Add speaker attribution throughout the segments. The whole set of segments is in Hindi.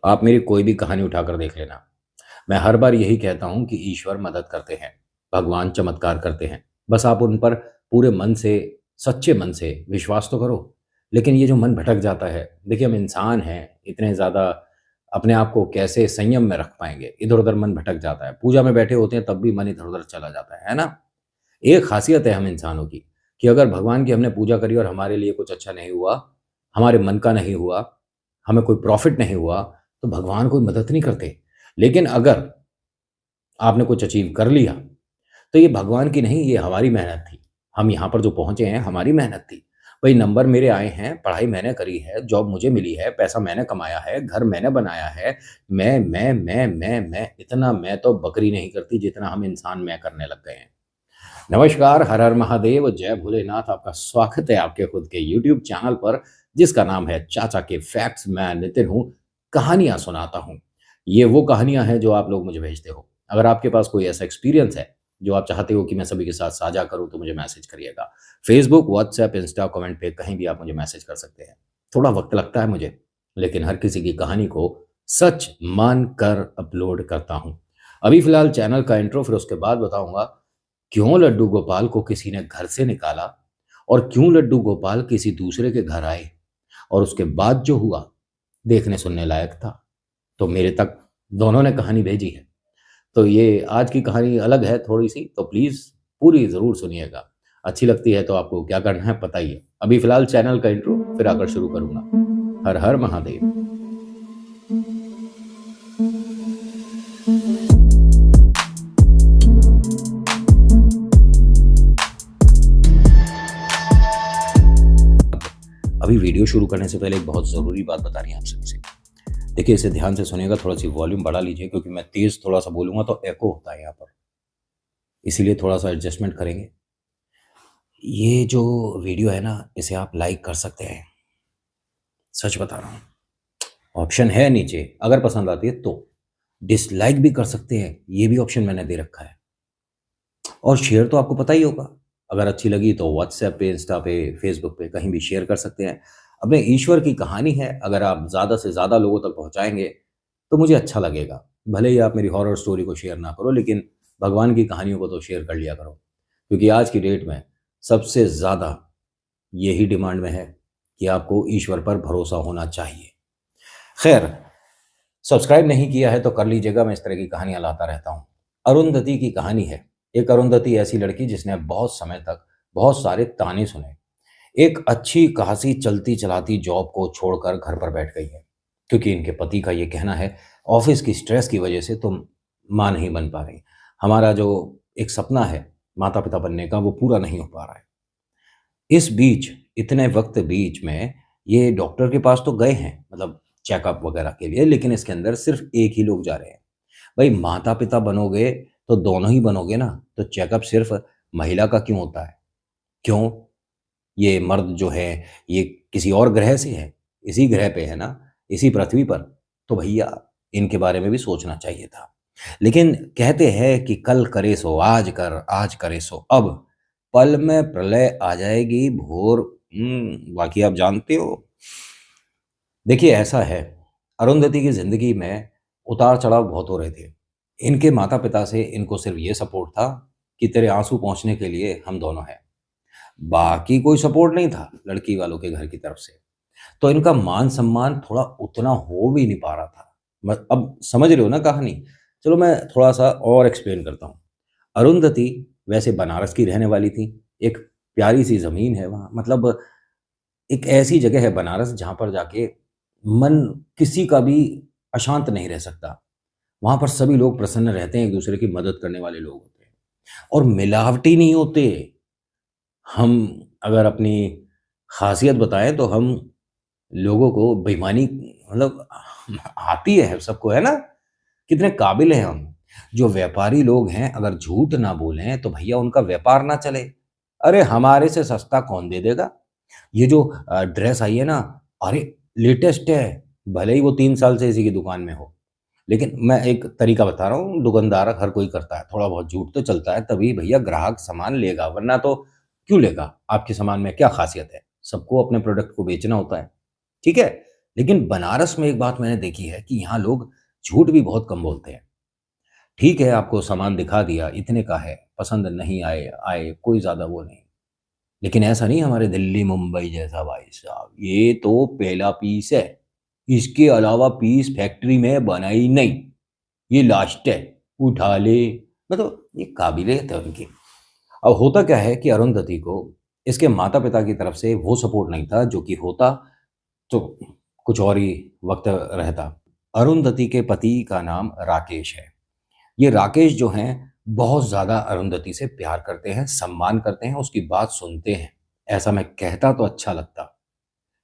Speaker 1: आप मेरी कोई भी कहानी उठाकर देख लेना। मैं हर बार यही कहता हूँ कि ईश्वर मदद करते हैं, भगवान चमत्कार करते हैं। बस आप उन पर पूरे मन से, सच्चे मन से विश्वास तो करो। लेकिन ये जो मन भटक जाता है, देखिए हम इंसान हैं, इतने ज़्यादा अपने आप को कैसे संयम में रख पाएँगे? इधर-उधर मन भटक जाता है। पूजा में बैठे होते हैं तब भी मन इधर-उधर चला जाता है ना? एक ख़ासियत है हम इंसानों की कि अगर भगवान की हमने पूजा करी और हमारे लिए कुछ अच्छा नहीं हुआ, हमारे मन का नहीं हुआ, हमें कोई प्रॉफ़िट नहीं हुआ, तो भगवान कोई मदद नहीं करते। लेकिन अगर आपने कुछ अचीव कर लिया, तो ये भगवान की नहीं, ये हमारी मेहनत थी। हम यहाँ पर जो पहुँचे हैं, हमारी मेहनत थी। भई नंबर मेरे आए हैं, पढ़ाई मैंने करी है, जॉब मुझे मिली है, पैसा मैंने कमाया है, घर मैंने बनाया है। मैं, इतना मैं तो बकरी नहीं करती जितना हम इंसान मैं करने लग गए हैं। नमस्कार, हर हर महादेव, जय भोलेनाथ। आपका स्वागत है आपके खुद के यूट्यूब चैनल पर, जिसका नाम है चाचा के फैक्ट्स। मैं नितिन हूँ, कहानियाँ सुनाता हूँ। ये वो कहानियाँ हैं जो आप लोग मुझे भेजते हो। अगर आपके पास कोई ऐसा एक्सपीरियंस है जो आप चाहते हो कि मैं सभी के साथ साझा करूँ, तो मुझे मैसेज करिएगा। फेसबुक, व्हाट्सएप, इंस्टा, कमेंट पे कहीं भी आप मुझे मैसेज कर सकते हैं। थोड़ा वक्त लगता है मुझे, लेकिन हर किसी की कहानी को सच मान कर अपलोड करता हूँ। अभी फिलहाल चैनल का इंट्रो, फिर उसके बाद बताऊंगा क्यों लड्डू गोपाल को किसी ने घर से निकाला और क्यों लड्डू गोपाल किसी दूसरे के घर आए, और उसके बाद जो हुआ देखने सुनने लायक था। तो मेरे तक दोनों ने कहानी भेजी है। तो ये आज की कहानी अलग है थोड़ी सी, तो प्लीज़ पूरी ज़रूर सुनिएगा। अच्छी लगती है तो आपको क्या करना है पता ही है। अभी फिलहाल चैनल का इंट्रो, फिर आकर शुरू करूँगा। हर हर महादेव। अभी वीडियो शुरू करने से पहले एक बहुत ज़रूरी बात बतानी है आप सभी से। देखिए इसे ध्यान से सुनिएगा, थोड़ा-सी वॉल्यूम बढ़ा लीजिए क्योंकि मैं तेज़ थोड़ा-सा बोलूँगा तो एको होता है यहाँ पर, इसीलिए थोड़ा-सा एडजस्टमेंट करेंगे। ये जो वीडियो है ना, इसे आप लाइक कर सकते हैं, सच बता रहा हूँ। ऑप्शन है नीचे, अगर पसंद आती है तो। डिसलाइक भी कर सकते हैं, ये भी ऑप्शन मैंने दे रखा है। और शेयर तो आपको पता ही होगा, अगर अच्छी लगी तो व्हाट्सएप पे, इंस्टा पे, फेसबुक पे कहीं भी शेयर कर सकते हैं। अब ये ईश्वर की कहानी है, अगर आप ज़्यादा से ज़्यादा लोगों तक पहुँचाएँगे, तो मुझे अच्छा लगेगा। भले ही आप मेरी हॉरर स्टोरी को शेयर ना करो, लेकिन भगवान की कहानियों को तो शेयर कर लिया करो। क्योंकि आज की डेट में सबसे ज़्यादा यही डिमांड में है कि आपको ईश्वर पर भरोसा होना चाहिए। खैर, सब्सक्राइब नहीं किया है तो कर लीजिएगा, मैं इस तरह की कहानियाँ लाता रहता हूँ। अरुंधति की कहानी है। एक अरुंधति ऐसी लड़की जिसने बहुत समय तक बहुत सारे ताने सुने। एक अच्छी खासी चलती-चलाती जॉब को छोड़कर घर पर बैठ गई है, क्योंकि इनके पति का ये कहना है, ऑफ़िस की स्ट्रेस की वजह से तुम माँ नहीं बन पा रही। हमारा जो एक सपना है माता-पिता बनने का, वो पूरा नहीं हो पा रहा है। इस बीच, इतने वक़्त बीच में ये डॉक्टर के पास तो गए हैं, मतलब चेकअप वग़ैरह के लिए, लेकिन इसके अंदर सिर्फ़ एक ही लोग जा रहे हैं। भई माता-पिता बनोगे तो दोनों ही बनोगे ना, तो चेकअप सिर्फ़ महिला का क्यों होता है? क्यों? ये मर्द जो है, ये किसी और ग्रह से है, इसी ग्रह पे है ना, इसी पृथ्वी पर। तो भैया इनके बारे में भी सोचना चाहिए था। लेकिन कहते हैं कि कल करे सो आज कर, आज करे सो अब, पल में प्रलय आ जाएगी भोर। बाकी आप जानते हो। देखिए ऐसा है, अरुंधति की ज़िंदगी में उतार-चढ़ाव बहुत हो रहे थे। इनके माता-पिता से इनको सिर्फ़ ये सपोर्ट था कि तेरे आँसू पोंछने के लिए हम दोनों हैं। बाकी कोई सपोर्ट नहीं था लड़की वालों के घर की तरफ से। तो इनका मान-सम्मान थोड़ा उतना हो भी नहीं पा रहा था। म अब समझ रहे हो ना कहानी? चलो मैं थोड़ा-सा और एक्सप्लेन करता हूँ। अरुंधति वैसे बनारस की रहने वाली थी। एक प्यारी-सी ज़मीन है वहाँ, मतलब एक ऐसी जगह है बनारस जहाँ पर जाके मन किसी का भी अशांत नहीं रह सकता। वहाँ पर सभी लोग प्रसन्न रहते हैं, एक-दूसरे की मदद करने वाले लोग होते हैं और मिलावटी नहीं होते। हम अगर अपनी ख़ासियत बताएँ तो हम लोगों को बेईमानी, मतलब आती है सबको, है ना? कितने काबिल हैं हम। जो व्यापारी लोग हैं अगर झूठ ना बोलें तो भैया उनका व्यापार ना चले। अरे! हमारे से सस्ता कौन दे देगा? ये जो ड्रेस आई है ना, अरे! लेटेस्ट है, भले ही वो 3 साल से इसी की दुकान में हो। लेकिन मैं एक तरीका बता रहा हूँ, दुकानदार हर कोई करता है, थोड़ा बहुत झूठ तो चलता है, तभी भैया ग्राहक सामान लेगा, वरना तो क्यों लेगा? आपके सामान में क्या ख़ासियत है? सबको अपने प्रोडक्ट को बेचना होता है, ठीक है? लेकिन बनारस में एक बात मैंने देखी है कि यहाँ लोग झूठ भी बहुत कम बोलते हैं। ठीक है, आपको सामान दिखा दिया, इतने का है, पसंद नहीं आए, आए, कोई ज़्यादा वो नहीं। लेकिन ऐसा नहीं हमारे दिल्ली, मुंबई जैसा भाई साहब, ये तो पहला पीस है, इसके अलावा पीस फैक्ट्री में बना ही नहीं, ये लास्ट है, उठा ले। मतलब ये काबिलियत है उनकी। अब होता क्या है कि अरुंधति को इसके माता-पिता की तरफ से वो सपोर्ट नहीं था जो कि होता तो कुछ और ही वक़्त रहता। अरुंधति के पति का नाम राकेश है। ये राकेश जो हैं बहुत ज़्यादा अरुंधति से प्यार करते हैं, सम्मान करते हैं, उसकी बात सुनते हैं। ऐसा मैं कहता तो अच्छा लगता।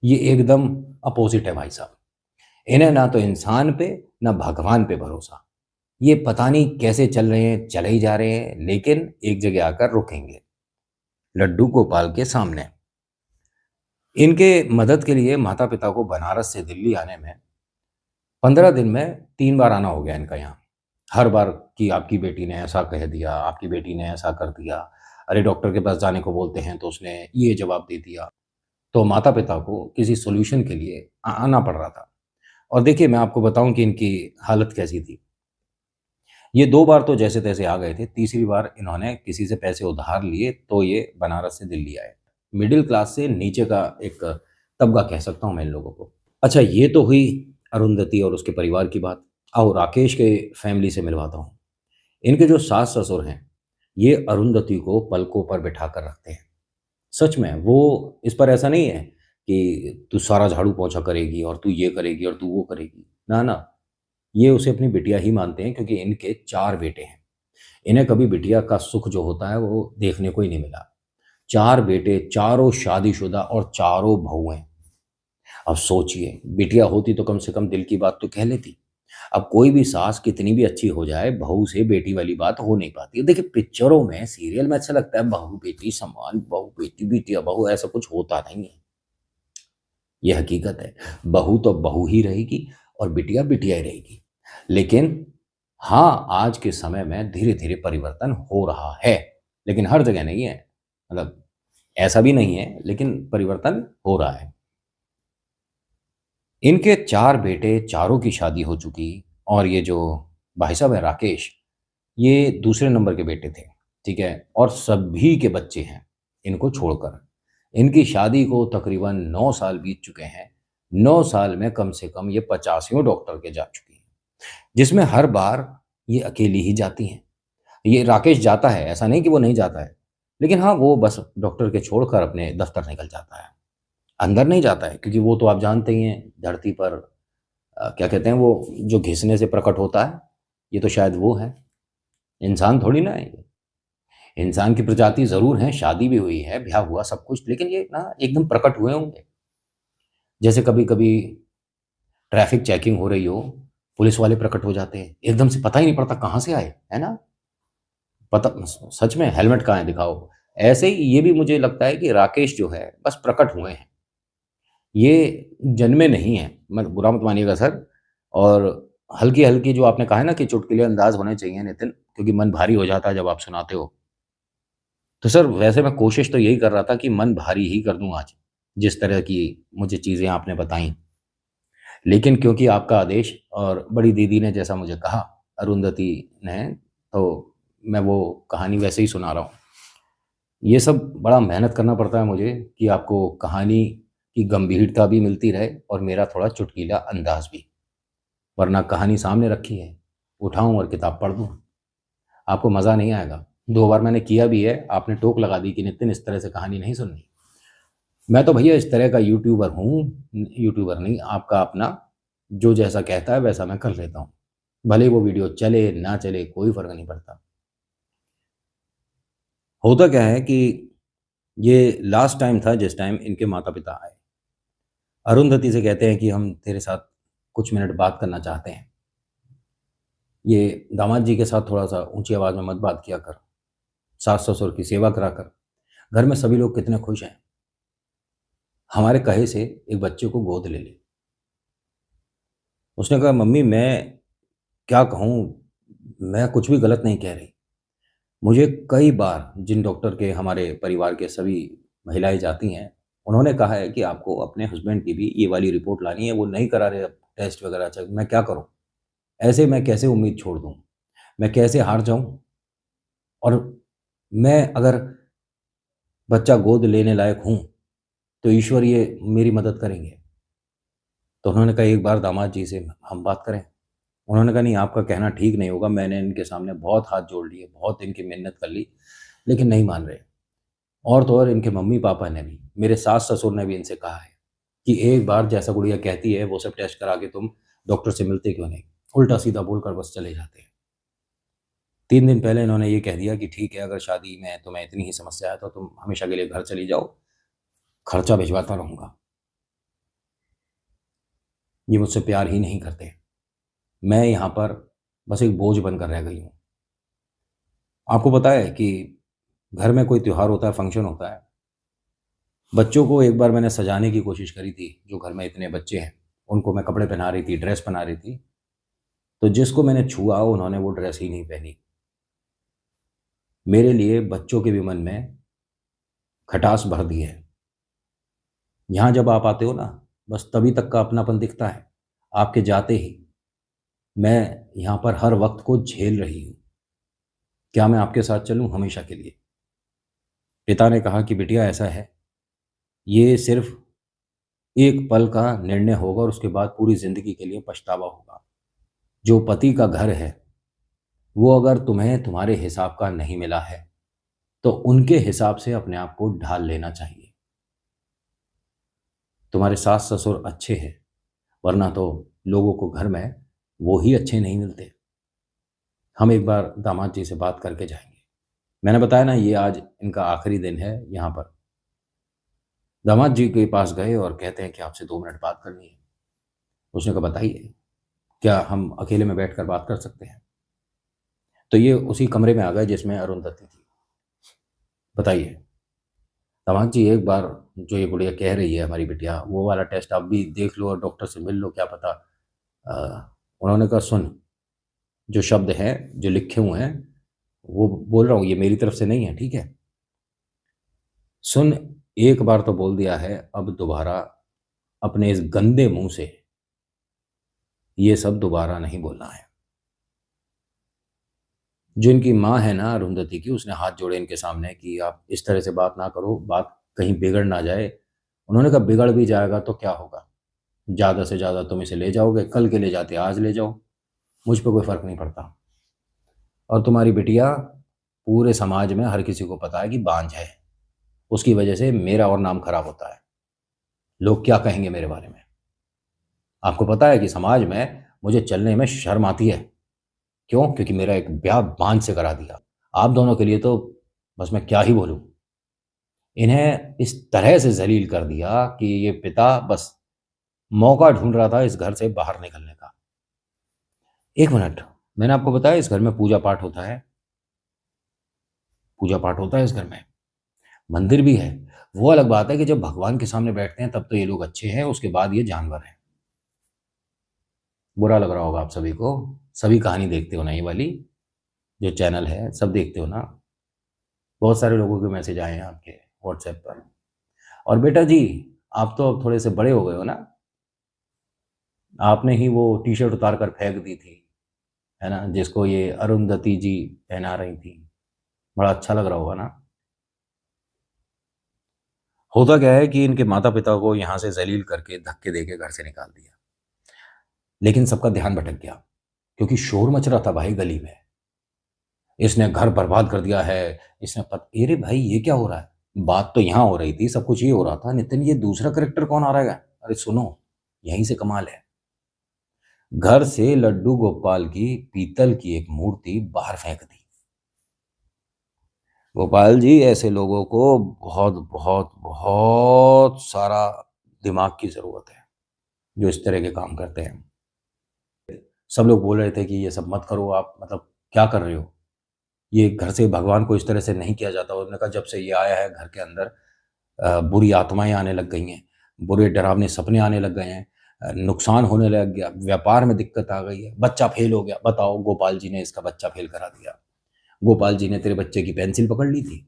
Speaker 1: ये एकदम अपोज़िट है भाई साहब। इन्हें ना तो इंसान पे, ना भगवान पे भरोसा। ये पता नहीं कैसे चल रहे हैं, चले ही जा रहे हैं, लेकिन एक जगह आकर रुकेंगे। लड्डू गोपाल के सामने। इनके मदद के लिए माता-पिता को बनारस से दिल्ली आने में 15 दिन में 3 बार आना हो गया इनका यहाँ। हर बार कि आपकी बेटी ने ऐसा कह दिया, आपकी बेटी ने ऐसा कर दिया। अरे डॉक्टर के पास जाने को बोलते हैं तो उसने ये जवाब दे दिया। तो माता-पिता को किसी सॉल्यूशन के लिए आना पड़ रहा था। और देखिए मैं आपको बताऊँ कि इनकी हालत कैसी थी। ये 2 बार तो जैसे-तैसे आ गए थे, तीसरी बार इन्होंने किसी से पैसे उधार लिए तो ये बनारस से दिल्ली आए। मिडिल क्लास से नीचे का एक तबका कह सकता हूँ मैं इन लोगों को। अच्छा ये तो हुई अरुंधति और उसके परिवार की बात। आओ राकेश के फैमिली से मिलवाता हूँ। इनके जो सास-ससुर हैं, ये अरुंधति को पलकों पर बिठा कर रखते हैं। सच में वो इस पर ऐसा नहीं है कि तू सारा झाड़ू-पोंछा करेगी और तू ये करेगी और तू वो करेगी। ना, ना, ये उसे अपनी बिटिया ही मानते हैं क्योंकि इनके 4 बेटे हैं। इन्हें कभी बिटिया का सुख जो होता है वो देखने को ही नहीं मिला। 4 बेटे, चारों शादीशुदा और चारों बहुएँ। अब सोचिए, बिटिया होती तो कम से कम दिल की बात तो कह लेती। अब कोई भी सास कितनी भी अच्छी हो जाए, बहू से बेटी वाली बात हो नहीं पाती है। देखिए पिक्चरों में, सीरियल में अच्छा लगता है बहू-बेटी समान, बहू-बेटी, बिटिया-बहू ऐसा कुछ होता नहीं है। ये हकीकत है। बहू तो बहू ही रहेगी और बिटिया बिटिया ही रहेगी। लेकिन हाँ, आज के समय में धीरे-धीरे परिवर्तन हो रहा है, लेकिन हर जगह नहीं है। मतलब ऐसा भी नहीं है, लेकिन परिवर्तन हो रहा है। इनके 4 बेटे, चारों की शादी हो चुकी और ये जो भाई साहब है राकेश, ये दूसरे नंबर के बेटे थे, ठीक है? और सभी के बच्चे हैं इनको छोड़कर। इनकी शादी को तकरीबन 9 साल बीत चुके हैं। 9 साल में कम से कम ये 50 डॉक्टर के जा चुकी हैं, जिसमें हर बार ये अकेली ही जाती हैं। ये राकेश जाता है, ऐसा नहीं कि वो नहीं जाता है, लेकिन हाँ, वो बस डॉक्टर के छोड़कर अपने दफ़्तर निकल जाता है। अंदर नहीं जाता है क्योंकि वो तो आप जानते ही हैं धरती पर क्या कहते हैं वो जो घिसने से प्रकट होता है, ये तो शायद वो है। इंसान थोड़ी ना है ये। इंसान की प्रजाति ज़रूर है, शादी भी हुई है, ब्याह हुआ सब कुछ, लेकिन ये ना एकदम प्रकट हुए होंगे। जैसे कभी-कभी ट्रैफ़िक चेकिंग हो रही हो, पुलिस वाले प्रकट हो जाते हैं, एकदम से पता ही नहीं पड़ता कहाँ से आए, है ना? पता सच में हेलमेट कहाँ है दिखाओ। ऐसे ही ये भी मुझे लगता है कि राकेश जो है बस प्रकट हुए हैं। ये जन्मे नहीं हैं, मत बुरा मत मानिएगा सर। और हल्की-हल्की जो आपने कहा है ना कि चुटकुले अंदाज़ होने चाहिए नितिन, क्योंकि मन भारी हो जाता है जब आप सुनाते हो। तो सर वैसे मैं कोशिश तो यही कर रहा था कि मन भारी ही कर दूँ आज, जिस तरह की मुझे चीज़ें आपने बताई। लेकिन क्योंकि आपका आदेश और बड़ी दीदी ने जैसा मुझे कहा, अरुंधति ने, तो मैं वो कहानी वैसे ही सुना रहा हूँ। ये सब बड़ा मेहनत करना पड़ता है मुझे कि आपको कहानी की गंभीरता भी मिलती रहे और मेरा थोड़ा चुटकीला अंदाज़ भी। वरना कहानी सामने रखी है, उठाऊँ और किताब पढ़ दूँ, आपको मज़ा नहीं आएगा। 2 बार मैंने किया भी है, आपने टोक लगा दी कि नितिन इस तरह से कहानी नहीं सुननी। मैं तो भैया इस तरह का यूट्यूबर हूँ, यूट्यूबर नहीं, आपका अपना, जो जैसा कहता है वैसा मैं कर लेता हूँ। भले वो वीडियो चले, ना चले, कोई फ़र्क नहीं पड़ता। होता क्या है कि ये लास्ट टाइम था जिस टाइम इनके माता-पिता आए। अरुंधति से कहते हैं कि हम तेरे साथ कुछ मिनट बात करना चाहते हैं। ये दामाद जी के साथ थोड़ा-सा ऊँची आवाज़ में मत बात किया कर, सास-ससुर की सेवा करा कर। घर में सभी लोग कितने खुश हैं। हमारे कहे से एक बच्चे को गोद ले ले। उसने कहा मम्मी मैं क्या कहूँ, मैं कुछ भी गलत नहीं कह रही। मुझे कई बार जिन डॉक्टर के हमारे परिवार के सभी महिलाएँ जाती हैं, उन्होंने कहा है कि आपको अपने हस्बैंड की भी ये वाली रिपोर्ट लानी है, वो नहीं करा रहे टेस्ट वगैरह। अच्छा, मैं क्या करूँ? ऐसे मैं कैसे उम्मीद छोड़ दूँ? मैं कैसे हार जाऊँ? और मैं अगर बच्चा गोद लेने लायक हूँ, तो ईश्वर ये मेरी मदद करेंगे। तो उन्होंने कहा एक बार दामाद जी से हम बात करें। उन्होंने कहा नहीं, आपका कहना ठीक नहीं होगा, मैंने इनके सामने बहुत हाथ जोड़ लिए, बहुत इनकी मिन्नत कर ली, लेकिन नहीं मान रहे। और तो और इनके मम्मी-पापा ने भी, मेरे सास-ससुर ने भी इनसे कहा है कि एक बार जैसा गुड़िया कहती है वो सब टेस्ट करा के तुम डॉक्टर से मिलते क्यों नहीं? उल्टा-सीधा बोलकर बस चले जाते हैं। 3 दिन पहले इन्होंने ये कह दिया कि ठीक है, अगर शादी में तुम्हें इतनी ही समस्या है तो तुम हमेशा के लिए घर चली जाओ, खर्चा भिजवाता रहूँगा। ये मुझसे प्यार ही नहीं करते। मैं यहाँ पर बस एक बोझ बनकर रह गई हूँ। आपको पता है कि घर में कोई त्योहार होता है, फंक्शन होता है, बच्चों को एक बार मैंने सजाने की कोशिश करी थी, जो घर में इतने बच्चे हैं, उनको मैं कपड़े पहना रही थी, ड्रेस पहना रही थी, तो जिसको मैंने छुआ उन्होंने वो ड्रेस ही नहीं पहनी। मेरे लिए बच्चों के भी मन में खटास भर दी है। यहाँ जब आप आते हो ना, बस तभी तक का अपनापन दिखता है। आपके जाते ही मैं यहाँ पर हर वक्त को झेल रही हूँ। क्या मैं आपके साथ चलूँ हमेशा के लिए? पिता ने कहा कि बिटिया ऐसा है, ये सिर्फ एक पल का निर्णय होगा और उसके बाद पूरी ज़िंदगी के लिए पछतावा होगा। जो पति का घर है, वो अगर तुम्हें तुम्हारे हिसाब का नहीं मिला है, तो उनके हिसाब से अपने आप को ढाल लेना चाहिए। तुम्हारे सास-ससुर अच्छे हैं, वरना तो लोगों को घर में वो ही अच्छे नहीं मिलते। हम एक बार दामाद जी से बात करके जाएँगे। मैंने बताया ना, ये आज इनका आखिरी दिन है यहाँ पर। दामाद जी के पास गए और कहते हैं कि आपसे 2 मिनट बात करनी है। उसने कहा बताइए, क्या हम अकेले में बैठकर बात कर सकते हैं? तो ये उसी कमरे में आ गए जिसमें अरुंधति थी। बताइए दामाद जी, एक बार जो ये गुड़िया कह रही है हमारी बिटिया, वो वाला टेस्ट आप भी देख लो और डॉक्टर से मिल लो, क्या पता। उन्होंने कहा सुन, जो शब्द हैं, जो लिखे हुए हैं, वो बोल रहा हूँ, ये मेरी तरफ से नहीं है, ठीक है? सुन, एक बार तो बोल दिया है, अब दोबारा अपने इस गंदे मुँह से ये सब दोबारा नहीं बोलना है। जो इनकी माँ है ना अरुंधति की, उसने हाथ जोड़े इनके सामने कि आप इस तरह से बात ना करो, बात कहीं बिगड़ ना जाए। उन्होंने कहा बिगड़ भी जाएगा तो क्या होगा? ज़्यादा से ज़्यादा तुम इसे ले जाओगे, कल के ले जाते आज ले जाओ, मुझ पे कोई फ़र्क नहीं पड़ता। और तुम्हारी बिटिया पूरे समाज में हर किसी को पता है कि बांझ है, उसकी वजह से मेरा और नाम खराब होता है। लोग क्या कहेंगे मेरे बारे में? आपको पता है कि समाज में मुझे चलने में शर्म आती है। क्यों? क्योंकि मेरा एक ब्याह बांझ से करा दिया। आप दोनों के लिए तो बस मैं क्या ही बोलूँ। इन्हें इस तरह से ज़लील कर दिया कि ये पिता बस मौका ढूँढ रहा था इस घर से बाहर निकलने का। 1 मिनट, मैंने आपको बताया इस घर में पूजा-पाठ होता है। पूजा-पाठ होता है इस घर में, मंदिर भी है। वो अलग बात है कि जब भगवान के सामने बैठते हैं तब तो ये लोग अच्छे हैं, उसके बाद ये जानवर हैं। बुरा लग रहा होगा आप सभी को। सभी कहानी देखते हो ना ये वाली, जो चैनल है, सब देखते हो ना? बहुत सारे लोगों के मैसेज आए हैं आपके व्हाट्सएप पर। और बेटा जी, आप तो अब थोड़े से बड़े हो गए हो ना? आपने ही वो टी-शर्ट उतार कर फेंक दी थी, है ना? जिसको ये अरुंधति जी पहना रही थी। बड़ा अच्छा लग रहा होगा ना? होता क्या है कि इनके माता-पिता को यहाँ से ज़लील करके, धक्के देके घर से निकाल दिया। लेकिन सबका ध्यान भटक गया, क्योंकि शोर मच रहा था भाई गली में। इसने घर बर्बाद कर दिया है, इसने अरे भाई ये क्या हो रहा है? बात तो यहाँ हो रही थी, सब कुछ ये हो रहा था। नितिन, ये दूसरा कैरेक्टर कौन आ रहा है? अरे सुनो, यहीं से कमाल है। घर से लड्डू गोपाल की पीतल की एक मूर्ति बाहर फेंक दी। गोपाल जी, ऐसे लोगों को बहुत बहुत बहुत सारा दिमाग की ज़रूरत है, जो इस तरह के काम करते हैं। सब लोग बोल रहे थे कि ये सब मत करो आप, मतलब क्या कर रहे हो? ये घर से भगवान को इस तरह से नहीं किया जाता। उन्होंने कहा जब से ये आया है घर के अंदर बुरी आत्माएँ आने लग गई हैं, बुरे डरावने सपने आने लग गए हैं, नुकसान होने लग गया, व्यापार में दिक्कत आ गई है, बच्चा फ़ेल हो गया। बताओ, गोपाल जी ने इसका बच्चा फ़ेल करा दिया। गोपाल जी ने तेरे बच्चे की पेंसिल पकड़ ली थी।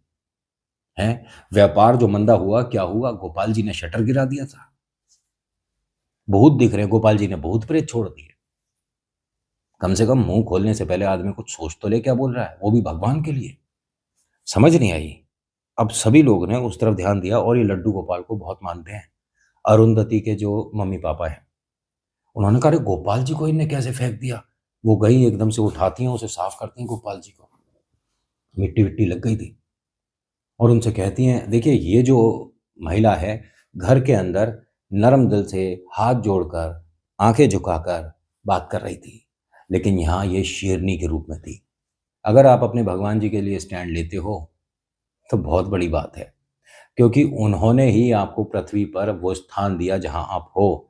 Speaker 1: है। व्यापार जो मंदा हुआ, क्या हुआ? गोपाल जी ने शटर गिरा दिया था। भूत दिख रहे, गोपाल जी ने भूत प्रेत छोड़ दिए। कम से कम मुंह खोलने से पहले आदमी कुछ सोच तो ले क्या बोल रहा है, वो भी भगवान के लिए। समझ नहीं आई। अब सभी लोग ने उस तरफ ध्यान दिया और ये लड्डू गोपाल को बहुत मानते हैं। अरुंधति के जो मम्मी पापा हैं, उन्होंने कहा, अरे गोपाल जी को इनने कैसे फेंक दिया? वो गई, एकदम से उठाती हैं, उसे साफ करती हैं गोपाल जी को, मिट्टी विट्टी लग गई थी, और उनसे कहती हैं, देखिए ये जो महिला है, घर के अंदर नरम दिल से हाथ जोड़कर, आंखें झुकाकर बात कर रही थी, लेकिन यहाँ ये शेरनी के रूप में थी। अगर आप अपने भगवान जी के लिए स्टैंड लेते हो तो बहुत बड़ी बात है, क्योंकि उन्होंने ही आपको पृथ्वी पर वो स्थान दिया जहां आप हो,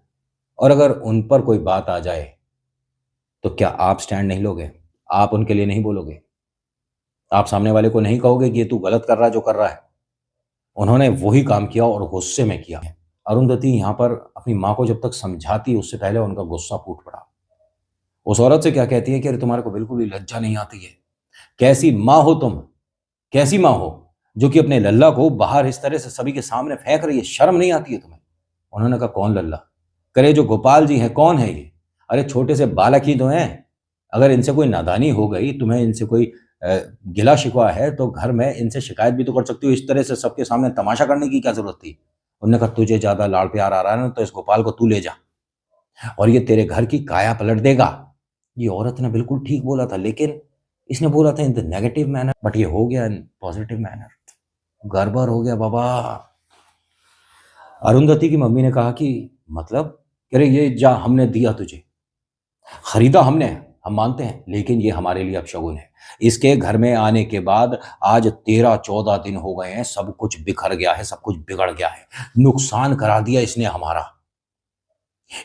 Speaker 1: और अगर उन पर कोई बात आ जाए तो क्या आप स्टैंड नहीं लोगे? आप उनके लिए नहीं बोलोगे? आप सामने वाले को नहीं कहोगे कि ये तू गलत कर रहा है जो कर रहा है? उन्होंने वही काम किया और गुस्से में किया है। अरुंधति यहाँ पर अपनी माँ को जब तक समझाती, उससे पहले उनका गुस्सा फूट पड़ा। उस औरत से क्या कहती है कि अरे तुम्हारे को बिल्कुल भी लज्जा नहीं आती है? कैसी माँ हो तुम? कैसी माँ हो जो कि अपने लल्ला को बाहर इस तरह से सभी के सामने फेंक रही है? शर्म नहीं आती है तुम्हें? उन्होंने कहा, कौन लल्ला? करे जो गोपाल जी हैं, कौन है ये? अरे छोटे से बालक ही तो हैं। अगर इनसे कोई नादानी हो गई, तुम्हें इनसे कोई गिला शिकवा है, तो घर में इनसे शिकायत भी तो कर सकती हो। इस तरह से सबके सामने तमाशा करने की क्या जरूरत थी? उन्होंने कहा, तुझे ज्यादा लाड़ प्यार आ रहा है ना, तो इस गोपाल को तू ले जा और ये तेरे घर की काया पलट देगा। ये औरत ने बिल्कुल ठीक बोला था, लेकिन इसने बोला था in the negative manner, but ये हो गया इन पॉजिटिव मैनर। गड़बड़ हो गया बाबा। अरुंधति की मम्मी ने कहा कि मतलब, अरे ये जा, हमने दिया तुझे, खरीदा हमने, हम मानते हैं, लेकिन ये हमारे लिए अपशगुन है। इसके घर में आने के बाद आज 13-14 दिन हो गए हैं, सब कुछ बिखर गया है, सब कुछ बिगड़ गया है, नुकसान करा दिया इसने हमारा।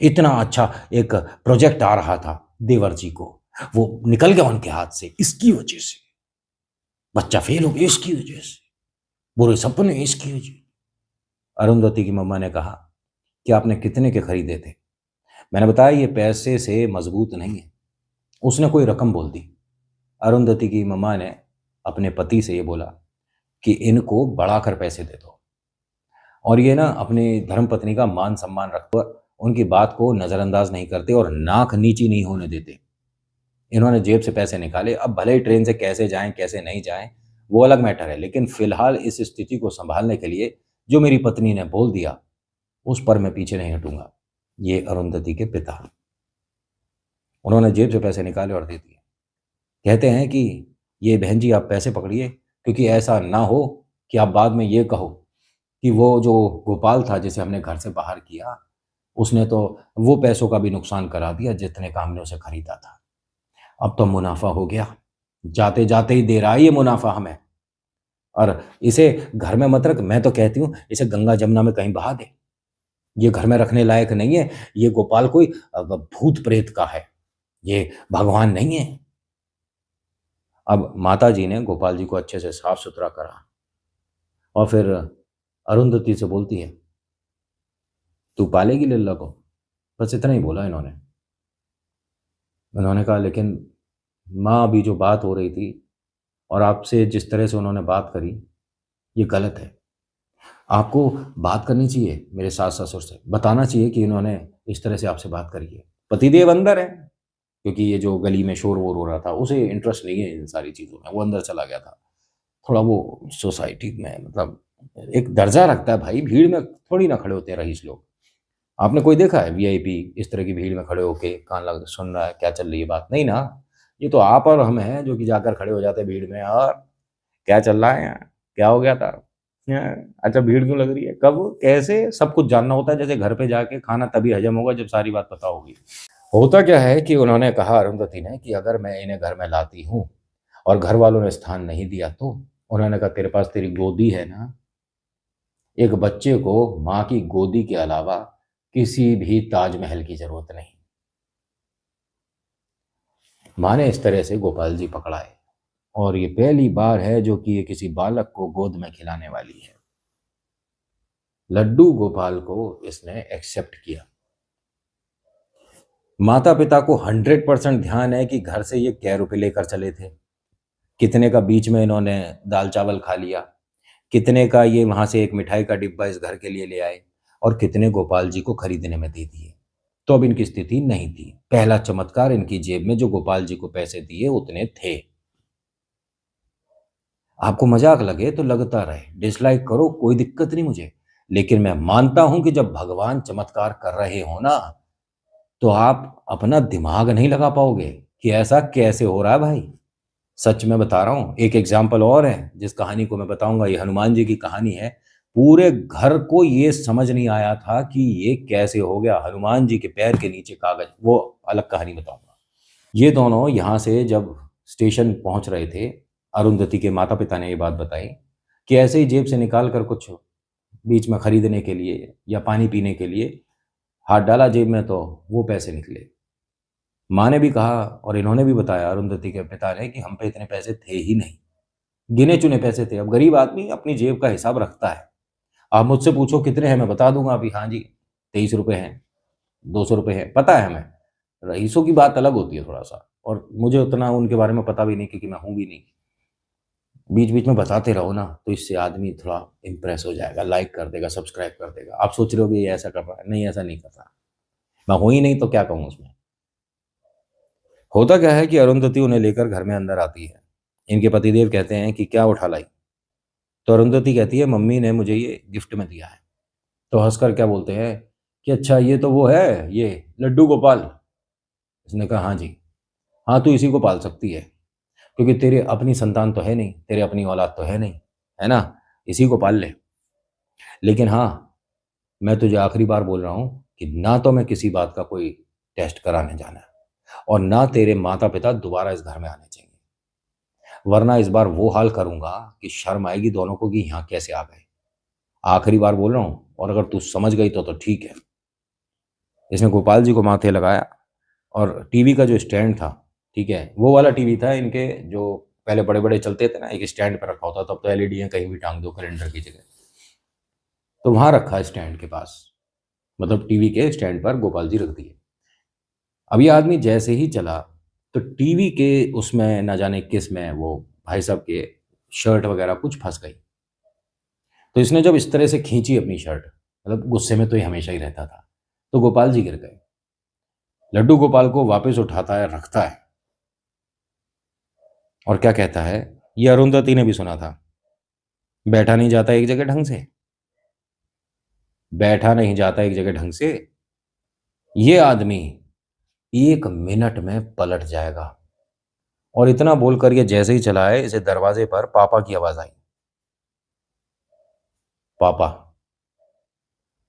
Speaker 1: इतना अच्छा एक प्रोजेक्ट आ रहा था देवर जी को, वो निकल गया उनके हाथ से इसकी वजह से। बच्चा फेल हो गया इसकी वजह से, बुरे सपने इसकी वजह। अरुंधति की मम्मा ने कहा कि आपने कितने के खरीदे थे? मैंने बताया ये पैसे से मजबूत नहीं है। उसने कोई रकम बोल दी। अरुंधति की मम्मा ने अपने पति से ये बोला कि इनको बढ़ाकर पैसे दे दो, और ये ना अपनी धर्मपत्नी का मान सम्मान रखते, उनकी बात को नज़रअंदाज नहीं करते और नाक नीची नहीं होने देते। इन्होंने जेब से पैसे निकाले। अब भले ही ट्रेन से कैसे जाएं कैसे नहीं जाएं वो अलग मैटर है, लेकिन फिलहाल इस स्थिति को संभालने के लिए जो मेरी पत्नी ने बोल दिया उस पर मैं पीछे नहीं हटूंगा। ये अरुंधति के पिता, उन्होंने जेब से पैसे निकाले और दे दिए। कहते हैं कि ये बहन जी आप पैसे पकड़िए, क्योंकि ऐसा ना हो कि आप बाद में ये कहो कि वो जो गोपाल था जिसे हमने घर से बाहर किया, उसने तो वो पैसों का भी नुकसान करा दिया जितने का हमने उसे खरीदा था। अब तो मुनाफा हो गया, जाते जाते ही दे रहा है ये मुनाफा हमें, और इसे घर में मत रख। मैं तो कहती हूँ इसे गंगा जमुना में कहीं बहा दे, ये घर में रखने लायक नहीं है। ये गोपाल कोई भूत प्रेत का है, ये भगवान नहीं है। अब माता जी ने गोपाल जी को अच्छे से साफ सुथरा करा और फिर अरुंधति से बोलती है, तू पालेगी लल्ला को? बस इतना ही बोला इन्होंने। उन्होंने कहा, लेकिन माँ अभी जो बात हो रही थी और आपसे जिस तरह से उन्होंने बात करी ये गलत है। आपको बात करनी चाहिए मेरे सास ससुर से, बताना चाहिए कि इन्होंने इस तरह से आपसे बात करी है। पतिदेव अंदर है, क्योंकि ये जो गली में शोर वोर हो रहा था उसे इंटरेस्ट नहीं है इन सारी चीज़ों में, वो अंदर चला गया था। थोड़ा वो सोसाइटी में मतलब एक दर्जा रखता है भाई, भीड़ में थोड़ी ना खड़े होते हैं रईस लोग। आपने कोई देखा है वीआईपी इस तरह की भीड़ में खड़े होके कान लगा सुन रहा है क्या चल रही है बात? नहीं ना। ये तो आप और हम हैं जो कि जाकर खड़े हो जाते हैं भीड़ में, और क्या चल रहा है यहाँ, क्या हो गया था, अच्छा भीड़ क्यों लग रही है, कब कैसे, सब कुछ जानना होता है। जैसे घर पे जाके खाना तभी हजम होगा जब सारी बात पता होगी। होता क्या है कि उन्होंने कहा अरुंधति ने कि अगर मैं इन्हें घर में लाती हूँ और घर वालों ने स्थान नहीं दिया तो? उन्होंने कहा, तेरे पास तेरी गोदी है ना, एक बच्चे को माँ की गोदी के अलावा किसी भी ताजमहल की जरूरत नहीं। माँ ने इस तरह से गोपाल जी पकड़ाए, और ये पहली बार है जो कि ये किसी बालक को गोद में खिलाने वाली है। लड्डू गोपाल को इसने एक्सेप्ट किया। माता पिता को 100% ध्यान है कि घर से ये कै रुपये लेकर चले थे, कितने का बीच में इन्होंने दाल चावल खा लिया, कितने का ये वहां से एक मिठाई का डिब्बा इस घर के लिए ले आए और कितने गोपाल जी को खरीदने में दे दिए। तो अब इनकी स्थिति नहीं थी। पहला चमत्कार, इनकी जेब में जो गोपाल जी को पैसे दिए उतने थे। आपको मजाक लगे तो लगता रहे, डिसलाइक करो, कोई दिक्कत नहीं मुझे, लेकिन मैं मानता हूं कि जब भगवान चमत्कार कर रहे हो ना, तो आप अपना दिमाग नहीं लगा पाओगे कि ऐसा कैसे हो रहा है भाई। सच में बता रहा हूं। एक एग्जाम्पल और है जिस कहानी को मैं बताऊंगा, ये हनुमान जी की कहानी है। पूरे घर को ये समझ नहीं आया था कि ये कैसे हो गया, हनुमान जी के पैर के नीचे कागज, वो अलग कहानी बताऊंगा। ये दोनों यहाँ से जब स्टेशन पहुंच रहे थे, अरुंधति के माता पिता ने ये बात बताई कि ऐसे ही जेब से निकाल कर कुछ बीच में खरीदने के लिए या पानी पीने के लिए हाथ डाला जेब में, तो वो पैसे निकले। माँ ने भी कहा और इन्होंने भी बताया, अरुंधति के पिता ने, कि हम पे इतने पैसे थे ही नहीं, गिने चुने पैसे थे। अब गरीब आदमी अपनी जेब का हिसाब रखता है। आप मुझसे पूछो कितने हैं, मैं बता दूंगा अभी, हाँ जी 23 रुपये हैं, 200 रुपये हैं, पता है हमें। रईसों की बात अलग होती है थोड़ा सा, और मुझे उतना उनके बारे में पता भी नहीं क्योंकि मैं हूँ भी नहीं। बीच बीच में बताते रहो ना, तो इससे आदमी थोड़ा इंप्रेस हो जाएगा, लाइक कर देगा, सब्सक्राइब कर देगा। आप सोच रहे हो कि ये ऐसा कर रहा है, नहीं ऐसा नहीं कर रहा। मैं हूँ ही नहीं तो क्या कहूँ उसमें। होता क्या है कि अरुंधति उन्हें लेकर घर में अंदर आती है। इनके पतिदेव कहते हैं कि क्या उठा लाई। तो अरुंधति कहती है, मम्मी ने मुझे ये गिफ्ट में दिया है। तो हंसकर क्या बोलते हैं कि अच्छा ये तो वो है, ये लड्डू गोपाल। उसने कहा हाँ जी। हाँ, तू इसी को पाल सकती है, क्योंकि तेरे अपनी संतान तो है नहीं, तेरे अपनी औलाद तो है नहीं, है ना, इसी को पाल ले। लेकिन हाँ, मैं तुझे आखिरी बार बोल रहा हूँ कि ना तो मैं किसी बात का कोई टेस्ट कराने जाना है, और ना तेरे माता पिता दोबारा इस घर में आने चाहिए, वरना इस बार वो हाल करूंगा कि शर्म आएगी दोनों को कि यहाँ कैसे आ गए। आखिरी बार बोल रहा हूँ, और अगर तू समझ गई तो ठीक है। इसने गोपाल जी को माथे लगाया और टीवी का जो स्टैंड था, ठीक है, वो वाला टीवी था इनके, जो पहले बड़े बड़े चलते थे ना, एक स्टैंड पर रखा होता, तब तो एलईडी है, कहीं भी टांग दो कैलेंडर की जगह। तो वहां रखा है स्टैंड के पास, मतलब टीवी के स्टैंड पर गोपाल जी रख दिए। अब ये आदमी जैसे ही चला, तो टीवी के उसमें ना जाने किस में वो भाई साहब के शर्ट वगैरह कुछ फंस गई। तो इसने जब इस तरह से खींची अपनी शर्ट, मतलब गुस्से में तो ये हमेशा ही रहता था, तो गोपाल जी गिर गए। लड्डू गोपाल को वापस उठाता है, रखता है, और क्या कहता है, ये अरुंधति ने भी सुना था, बैठा नहीं जाता एक जगह ढंग से, बैठा नहीं जाता एक जगह ढंग से। ये आदमी 1 मिनट में पलट जाएगा। और इतना बोलकर ये जैसे ही चला है, इसे दरवाजे पर पापा की आवाज आई, पापा।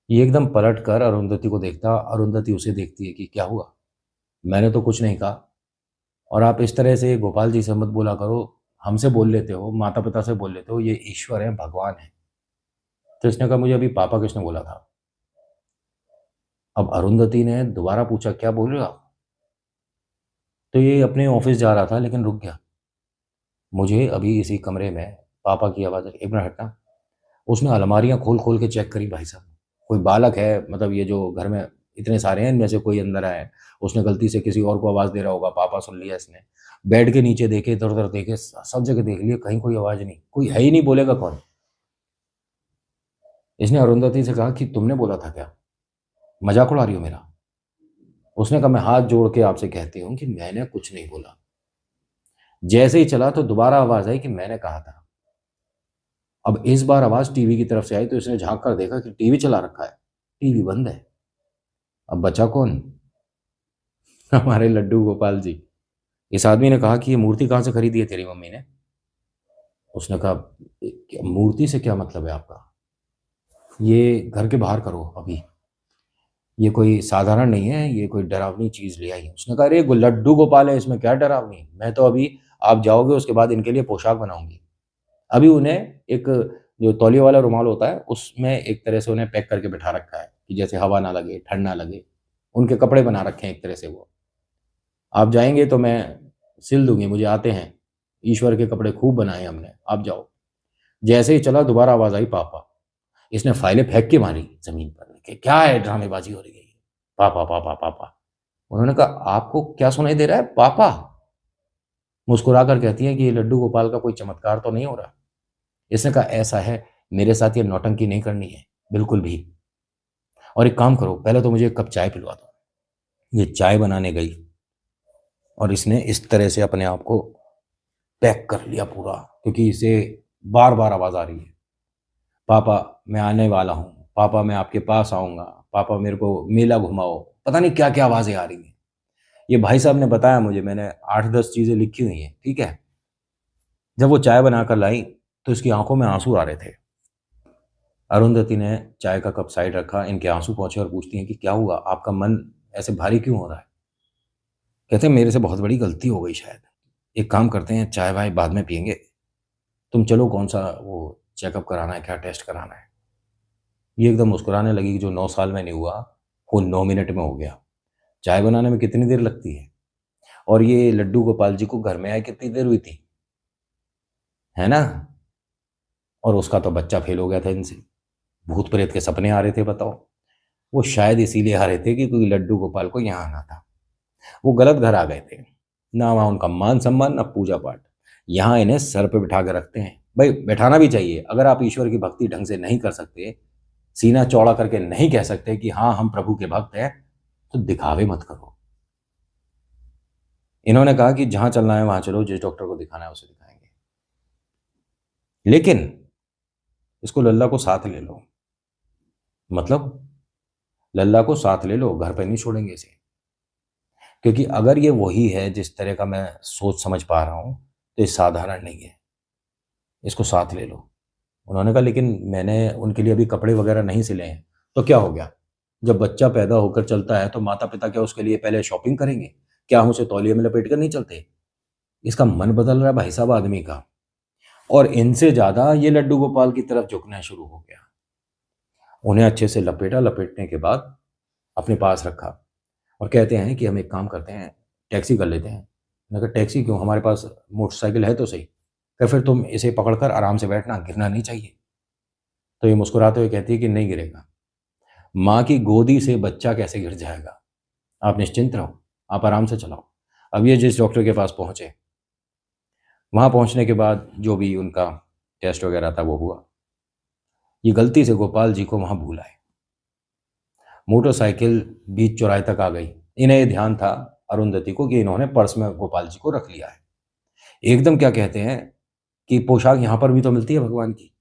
Speaker 1: ये एकदम पलट कर अरुंधति को देखता, अरुंधति उसे देखती है कि क्या हुआ, मैंने तो कुछ नहीं कहा, और आप इस तरह से गोपाल जी से मत बोला करो, हमसे बोल लेते हो, माता पिता से बोल लेते हो, ये ईश्वर है, भगवान है। तो इसने कहा, मुझे अभी पापा किसने बोला था। अब अरुंधति ने दोबारा पूछा, क्या बोल रहे हो आप। तो ये अपने ऑफिस जा रहा था लेकिन रुक गया, मुझे अभी इसी कमरे में पापा की आवाज़, एक मिनट हटना। उसने अलमारियां खोल खोल के चेक करी भाई साहब, कोई बालक है, मतलब ये जो घर में इतने सारे हैं इनमें से कोई अंदर आए, उसने गलती से किसी और को आवाज़ दे रहा होगा, पापा सुन लिया इसने। बेड के नीचे देखे, इधर उधर देखे, सब जगह देख लिया, कहीं कोई आवाज़ नहीं, कोई है ही नहीं, बोलेगा कौन। इसने अरुंधति से कहा कि तुमने बोला था क्या, मजाक उड़ा रही हो मेरा। उसने कहा, मैं हाथ जोड़ के आपसे कहती हूँ कि मैंने कुछ नहीं बोला। जैसे ही चला तो दोबारा आवाज़ आई कि मैंने कहा था। अब इस बार आवाज़ टीवी की तरफ से आई, तो इसने झांक कर देखा कि टीवी चला रखा है, टीवी बंद है। अब बचा कौन, हमारे लड्डू गोपाल जी। इस आदमी ने कहा कि ये मूर्ति कहाँ से खरीदी है तेरी मम्मी ने। उसने कहा, मूर्ति से क्या मतलब है आपका, ये घर के बाहर करो अभी, ये कोई साधारण नहीं है, ये कोई डरावनी चीज़ ले आई है। उसने कहा, अरे लड्डू गोपाल है, इसमें क्या डरावनी, मैं तो अभी, आप जाओगे उसके बाद इनके लिए पोशाक बनाऊंगी। अभी उन्हें एक जो तौलिया वाला रुमाल होता है उसमें एक तरह से उन्हें पैक करके बिठा रखा है कि जैसे हवा ना लगे, ठंड ना लगे, उनके कपड़े बना रखे हैं एक तरह से। वो आप जाएंगे तो मैं सिल दूंगी, मुझे आते हैं, ईश्वर के कपड़े खूब बनाए हमने, आप जाओ। जैसे ही चला दोबारा आवाज आई, पापा। इसने फाइलें फेंक के मारी जमीन पर कि क्या है, ड्रामेबाजी हो रही है, पापा पापा पापा। उन्होंने कहा, आपको क्या सुनाई दे रहा है पापा। मुस्कुरा कर कहती है कि ये लड्डू गोपाल का कोई चमत्कार तो नहीं हो रहा। इसने कहा, ऐसा है मेरे साथ ये नौटंकी नहीं करनी है बिल्कुल भी। और एक काम करो, पहले तो मुझे एक कप चाय पिलवा दो। ये चाय बनाने गई और इसने इस तरह से अपने आप को पैक कर लिया पूरा, क्योंकि इसे बार बार आवाज़ आ रही है, पापा मैं आने वाला हूँ, पापा मैं आपके पास आऊँगा, पापा मेरे को मेला घुमाओ, पता नहीं क्या क्या आवाज़ें आ रही हैं। ये भाई साहब ने बताया मुझे, मैंने 8-10 चीज़ें लिखी हुई हैं, ठीक है। जब वो चाय बनाकर लाई तो इसकी आंखों में आंसू आ रहे थे। अरुंधति ने चाय का कप साइड रखा, इनके आंसू पहुंचे और पूछती हैं कि क्या हुआ, आपका मन ऐसे भारी क्यों हो रहा है। कहते हैं मेरे से बहुत बड़ी गलती हो गई शायद, एक काम करते हैं चाय वाय बाद में पियेंगे, तुम चलो कौन सा वो चेकअप कराना है, क्या टेस्ट कराना है। ये एकदम मुस्कुराने लगी कि जो 9 साल में नहीं हुआ वो 9 मिनट में हो गया। चाय बनाने में कितनी देर लगती है। और ये लड्डू गोपाल जी को घर में आए कितनी देर हुई थी, है ना। और उसका तो बच्चा फेल हो गया था इनसे, भूत प्रेत के सपने आ रहे थे बताओ। वो शायद इसीलिए आ रहे थे कि कोई लड्डू गोपाल को यहाँ आना था। वो गलत घर आ गए थे, ना वहाँ उनका मान सम्मान ना पूजा पाठ। यहाँ इन्हें सर पे बिठा कर रखते हैं। भाई बैठाना भी चाहिए, अगर आप ईश्वर की भक्ति ढंग से नहीं कर सकते, सीना चौड़ा करके नहीं कह सकते कि हाँ हम प्रभु के भक्त हैं, तो दिखावे मत करो। इन्होंने कहा कि जहां चलना है वहां चलो, जिस डॉक्टर को दिखाना है उसे दिखाएंगे, लेकिन इसको लल्ला को साथ ले लो। मतलब लल्ला को साथ ले लो, घर पे नहीं छोड़ेंगे इसे। क्योंकि अगर ये वही है जिस तरह का मैं सोच समझ पा रहा हूं, तो ये साधारण नहीं है, इसको साथ ले लो। उन्होंने कहा लेकिन मैंने उनके लिए अभी कपड़े वगैरह नहीं सिले हैं। तो क्या हो गया, जब बच्चा पैदा होकर चलता है तो माता पिता क्या उसके लिए पहले शॉपिंग करेंगे, क्या हम उसे तौलिए में लपेट कर नहीं चलते। इसका मन बदल रहा है भाई साहब आदमी का, और इनसे ज्यादा ये लड्डू गोपाल की तरफ झुकना शुरू हो गया। उन्हें अच्छे से लपेटा, लपेटने के बाद अपने पास रखा और कहते हैं कि हम एक काम करते हैं, टैक्सी कर लेते हैं। मैंने कहा टैक्सी क्यों, हमारे पास मोटरसाइकिल है तो सही। कहा फिर तुम इसे पकड़कर आराम से बैठना, गिरना नहीं चाहिए। तो ये मुस्कुराते हुए कहती है कि नहीं गिरेगा। माँ की गोदी से बच्चा कैसे गिर जाएगा, आप निश्चिंत रहो, आप आराम से चलाओ। अब ये जिस डॉक्टर के पास पहुंचे, वहां पहुंचने के बाद जो भी उनका टेस्ट वगैरह था वो हुआ। ये गलती से गोपाल जी को वहां भूल आए। मोटरसाइकिल बीच चौराहे तक आ गई। इन्हें ये ध्यान था अरुंधति को कि इन्होंने पर्स में गोपाल जी को रख लिया है। एकदम क्या कहते हैं कि पोशाक यहाँ पर भी तो मिलती है भगवान की,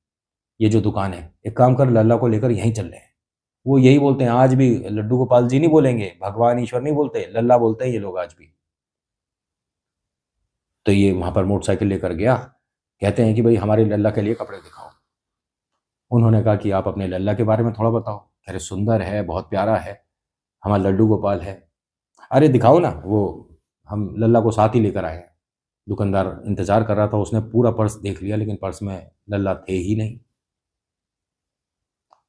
Speaker 1: ये जो दुकान है, एक काम कर लल्ला को लेकर यहीं चल रहे हैं। वो यही बोलते हैं आज भी, लड्डू गोपाल जी नहीं बोलेंगे, भगवान ईश्वर नहीं बोलते, लल्ला बोलते हैं ये लोग आज भी। तो ये वहां पर मोटरसाइकिल लेकर गया, कहते हैं कि भाई हमारे लल्ला के लिए कपड़े दिखाओ। उन्होंने कहा कि आप अपने लल्ला के बारे में थोड़ा बताओ। कह रहे सुंदर है, बहुत प्यारा है, हमारा लड्डू गोपाल है। अरे दिखाओ ना, वो हम लल्ला को साथ ही लेकर आए हैं। दुकानदार इंतजार कर रहा था, उसने पूरा पर्स देख लिया लेकिन पर्स में लल्ला थे ही नहीं।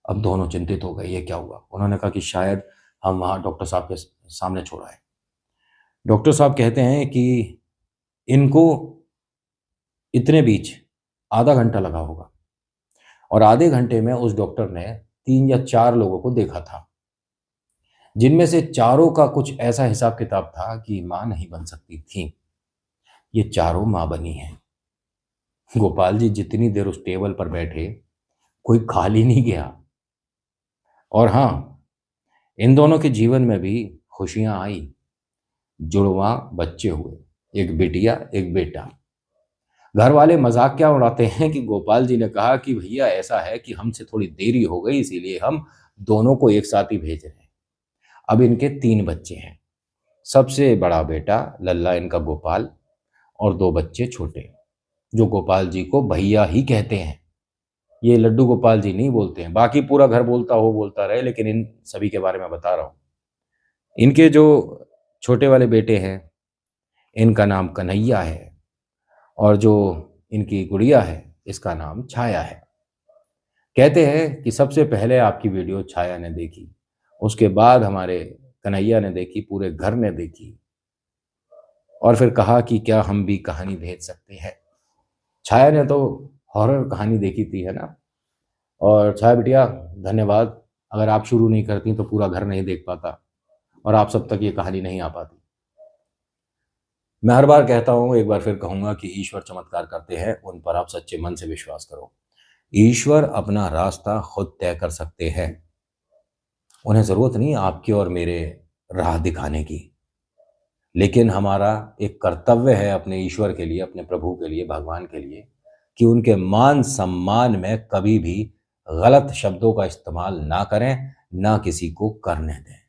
Speaker 1: अब दोनों चिंतित हो गए, ये क्या हुआ। उन्होंने कहा कि शायद हम वहाँ डॉक्टर साहब के सामने छोड़ा है। डॉक्टर साहब कहते हैं कि इनको इतने बीच आधा घंटा लगा होगा, और आधे घंटे में उस डॉक्टर ने 3 या 4 लोगों को देखा था, जिनमें से चारों का कुछ ऐसा हिसाब किताब था कि मां नहीं बन सकती थी। ये चारों मां बनी हैं। गोपाल जी जितनी देर उस टेबल पर बैठे, कोई खाली नहीं गया। और हाँ, इन दोनों के जीवन में भी खुशियां आई। जुड़वा बच्चे हुए, एक बेटिया एक बेटा। घर वाले मजाक क्या उड़ाते हैं कि गोपाल जी ने कहा कि भैया ऐसा है कि हमसे थोड़ी देरी हो गई, इसीलिए हम दोनों को एक साथ ही भेज रहे हैं। अब इनके 3 बच्चे हैं, सबसे बड़ा बेटा लल्ला इनका गोपाल, और 2 बच्चे छोटे जो गोपाल जी को भैया ही कहते हैं। ये लड्डू गोपाल जी नहीं बोलते हैं, बाकी पूरा घर बोलता हो बोलता रहे, लेकिन इन सभी के बारे में बता रहा हूं। इनके जो छोटे वाले बेटे हैं, इनका नाम कन्हैया है, और जो इनकी गुड़िया है इसका नाम छाया है। कहते हैं कि सबसे पहले आपकी वीडियो छाया ने देखी, उसके बाद हमारे कन्हैया ने देखी, पूरे घर ने देखी, और फिर कहा कि क्या हम भी कहानी भेज सकते हैं। छाया ने तो हॉरर कहानी देखी थी, है ना। और छाया बिटिया धन्यवाद, अगर आप शुरू नहीं करती तो पूरा घर नहीं देख पाता और आप सब तक ये कहानी नहीं आ पाती। मैं हर बार कहता हूँ, एक बार फिर कहूँगा कि ईश्वर चमत्कार करते हैं, उन पर आप सच्चे मन से विश्वास करो। ईश्वर अपना रास्ता खुद तय कर सकते हैं। उन्हें ज़रूरत नहीं आपके और मेरे राह दिखाने की। लेकिन हमारा एक कर्तव्य है अपने ईश्वर के लिए, अपने प्रभु के लिए, भगवान के लिए, कि उनके मान-सम्मान में कभी भी गलत शब्दों का इस्तेमाल ना करें, ना किसी को करने दें।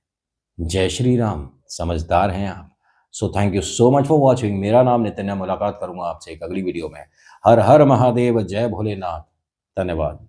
Speaker 1: जय श्री राम, समझदार हैं आप। So thank you so much for watching. मेरा नाम नितिन है, मुलाकात करूँगा आपसे एक अगली वीडियो में। हर हर महादेव, जय भोलेनाथ। धन्यवाद।